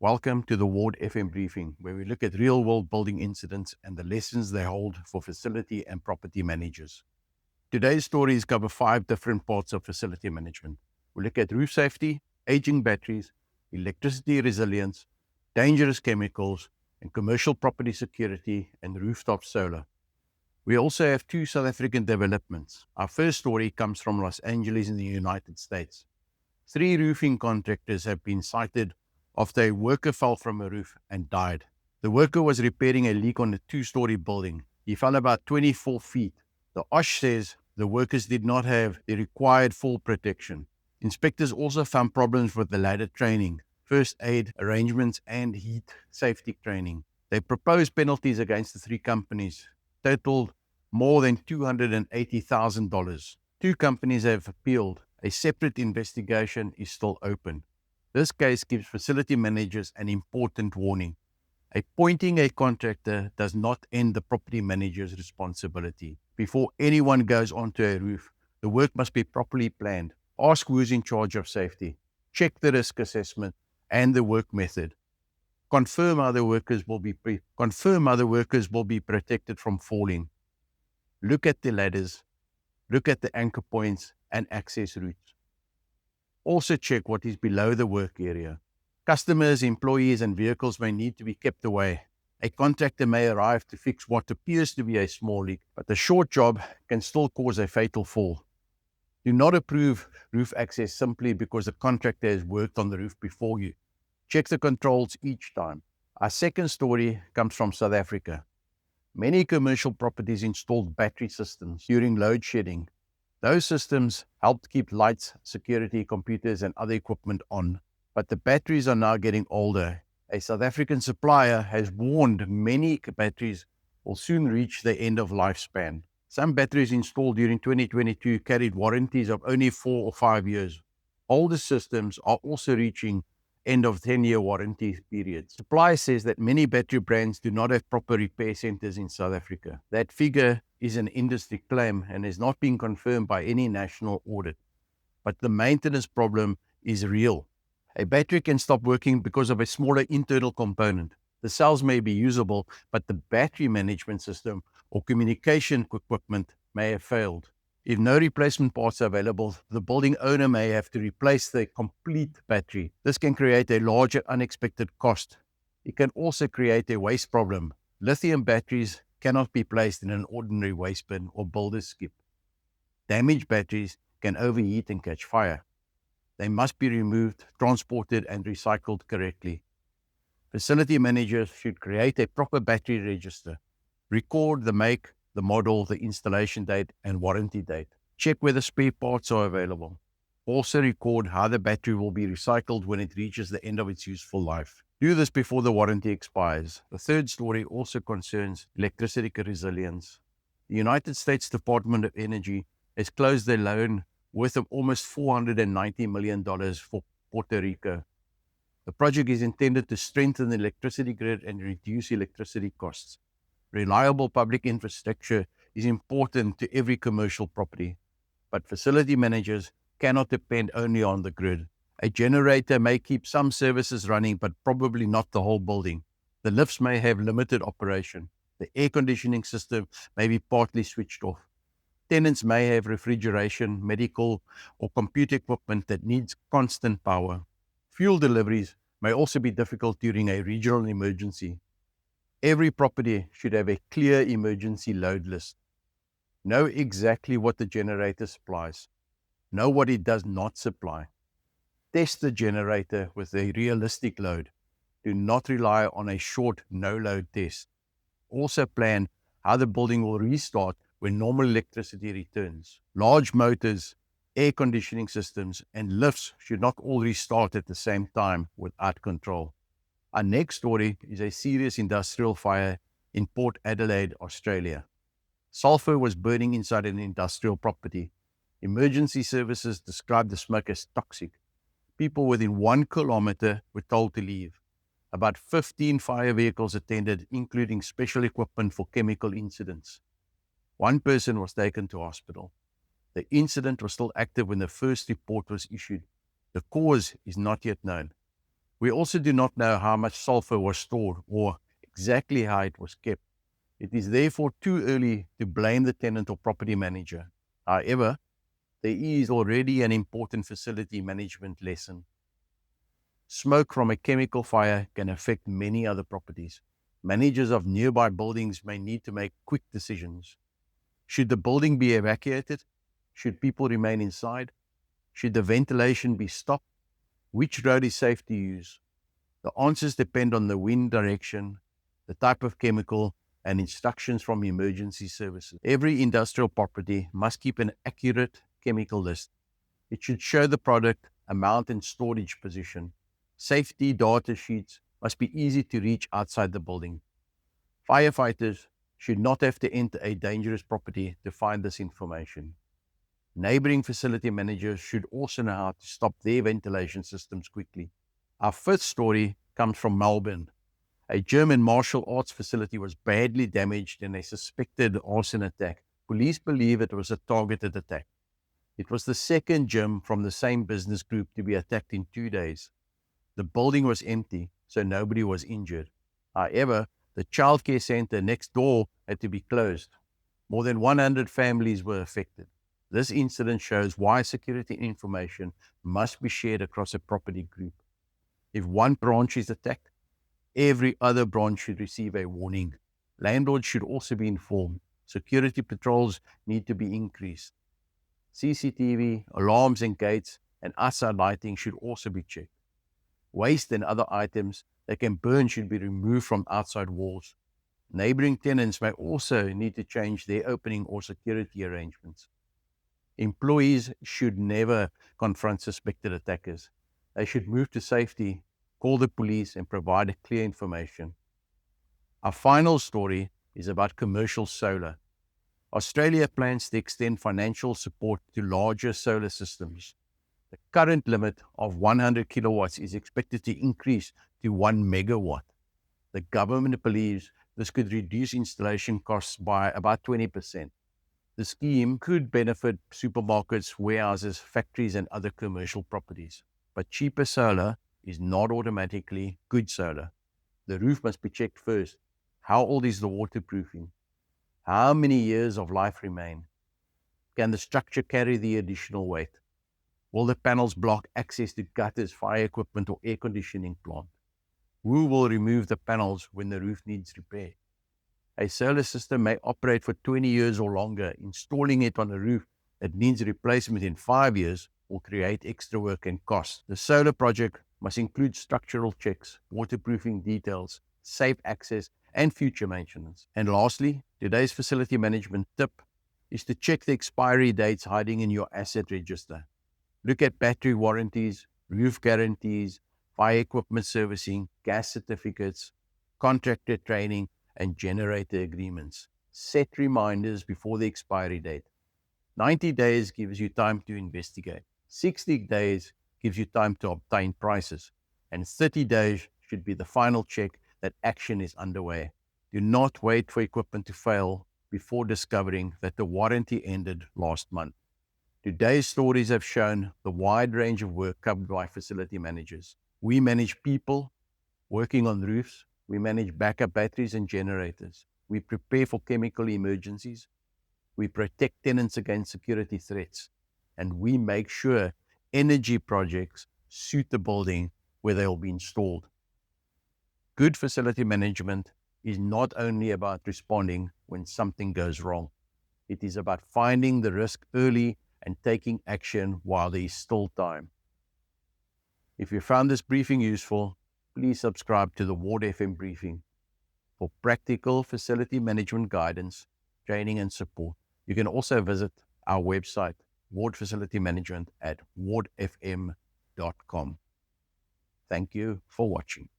Welcome to the Ward FM briefing, where we look at real world building incidents and the lessons they hold for facility and property managers. Today's stories cover 5 different parts of facility management. We look at roof safety, aging batteries, electricity resilience, dangerous chemicals, and commercial property security and rooftop solar. We also have 2 South African developments. Our first story comes from Los Angeles in the United States. 3 roofing contractors have been cited after a worker fell from a roof and died. The worker was repairing a leak on a 2-story building. He fell about 24 feet. The OSH says the workers did not have the required fall protection. Inspectors also found problems with the ladder training, first aid arrangements, and heat safety training. They proposed penalties against the 3 companies, totaled more than $280,000. 2 companies have appealed. A separate investigation is still open. This case gives facility managers an important warning. Appointing a contractor does not end the property manager's responsibility. Before anyone goes onto a roof, the work must be properly planned. Ask who's in charge of safety. Check the risk assessment and the work method. Confirm other workers will be protected from falling. Look at the ladders. Look at the anchor points and access routes. Also check what is below the work area. Customers, employees, and vehicles may need to be kept away. A contractor may arrive to fix what appears to be a small leak, but the short job can still cause a fatal fall. Do not approve roof access simply because the contractor has worked on the roof before you. Check the controls each time. Our second story comes from South Africa. Many commercial properties installed battery systems during load shedding. Those systems helped keep lights, security, computers, and other equipment on. But the batteries are now getting older. A South African supplier has warned many batteries will soon reach the end of lifespan. Some batteries installed during 2022 carried warranties of only 4 or 5 years. Older systems are also reaching end of 10-year warranty periods. Supply says that many battery brands do not have proper repair centers in South Africa. That figure is an industry claim and has not been confirmed by any national audit. But the maintenance problem is real. A battery can stop working because of a smaller internal component. The cells may be usable, but the battery management system or communication equipment may have failed. If no replacement parts are available, the building owner may have to replace the complete battery. This can create a larger unexpected cost. It can also create a waste problem. Lithium batteries cannot be placed in an ordinary waste bin or builder's skip. Damaged batteries can overheat and catch fire. They must be removed, transported, and recycled correctly. Facility managers should create a proper battery register. Record the make, the model, the installation date, and warranty date. Check whether spare parts are available. Also record how the battery will be recycled when it reaches the end of its useful life. Do this before the warranty expires. The third story also concerns electricity resilience. The United States Department of Energy has closed a loan worth of almost $490 million for Puerto Rico. The project is intended to strengthen the electricity grid and reduce electricity costs. Reliable public infrastructure is important to every commercial property, but facility managers cannot depend only on the grid. A generator may keep some services running, but probably not the whole building. The lifts may have limited operation. The air conditioning system may be partly switched off. Tenants may have refrigeration, medical, or computer equipment that needs constant power. Fuel deliveries may also be difficult during a regional emergency. Every property should have a clear emergency load list. Know exactly what the generator supplies. Know what it does not supply. Test the generator with a realistic load. Do not rely on a short no-load test. Also plan how the building will restart when normal electricity returns. Large motors, air conditioning systems, and lifts should not all restart at the same time without control. Our next story is a serious industrial fire in Port Adelaide, Australia. Sulfur was burning inside an industrial property. Emergency services described the smoke as toxic. People within 1 kilometer were told to leave. About 15 fire vehicles attended, including special equipment for chemical incidents. 1 person was taken to hospital. The incident was still active when the first report was issued. The cause is not yet known. We also do not know how much sulfur was stored or exactly how it was kept. It is therefore too early to blame the tenant or property manager. However, there is already an important facility management lesson. Smoke from a chemical fire can affect many other properties. Managers of nearby buildings may need to make quick decisions. Should the building be evacuated? Should people remain inside? Should the ventilation be stopped? Which road is safe to use? The answers depend on the wind direction, the type of chemical, and instructions from emergency services. Every industrial property must keep an accurate chemical list. It should show the product, amount, and storage position. Safety data sheets must be easy to reach outside the building. Firefighters should not have to enter a dangerous property to find this information. Neighboring facility managers should also know how to stop their ventilation systems quickly. Our fifth story comes from Melbourne. A German martial arts facility was badly damaged in a suspected arson attack. Police believe it was a targeted attack. It was the second gym from the same business group to be attacked in 2 days. The building was empty, so nobody was injured. However, the childcare center next door had to be closed. More than 100 families were affected. This incident shows why security information must be shared across a property group. If one branch is attacked, every other branch should receive a warning. Landlords should also be informed. Security patrols need to be increased. CCTV, alarms and gates, and outside lighting should also be checked. Waste and other items that can burn should be removed from outside walls. Neighboring tenants may also need to change their opening or security arrangements. Employees should never confront suspected attackers. They should move to safety, call the police, and provide clear information. Our final story is about commercial solar. Australia plans to extend financial support to larger solar systems. The current limit of 100 kilowatts is expected to increase to 1 megawatt. The government believes this could reduce installation costs by about 20%. The scheme could benefit supermarkets, warehouses, factories, and other commercial properties. But cheaper solar is not automatically good solar. The roof must be checked first. How old is the waterproofing? How many years of life remain? Can the structure carry the additional weight? Will the panels block access to gutters, fire equipment, or air conditioning plant? Who will remove the panels when the roof needs repair? A solar system may operate for 20 years or longer. Installing it on a roof that needs replacement in 5 years will create extra work and cost. The solar project must include structural checks, waterproofing details, safe access, and future maintenance. And lastly, today's facility management tip is to check the expiry dates hiding in your asset register. Look at battery warranties, roof guarantees, fire equipment servicing, gas certificates, contractor training, and generator agreements. Set reminders before the expiry date. 90 days gives you time to investigate. 60 days gives you time to obtain prices. And 30 days should be the final check that action is underway. Do not wait for equipment to fail before discovering that the warranty ended last month. Today's stories have shown the wide range of work covered by facility managers. We manage people working on roofs. We manage backup batteries and generators. We prepare for chemical emergencies. We protect tenants against security threats. And we make sure energy projects suit the building where they will be installed. Good facility management is not only about responding when something goes wrong. It is about finding the risk early and taking action while there is still time. If you found this briefing useful, please subscribe to the Ward FM briefing. For practical facility management guidance, training, and support, you can also visit our website, Ward Facility Management, at wardfm.com. Thank you for watching.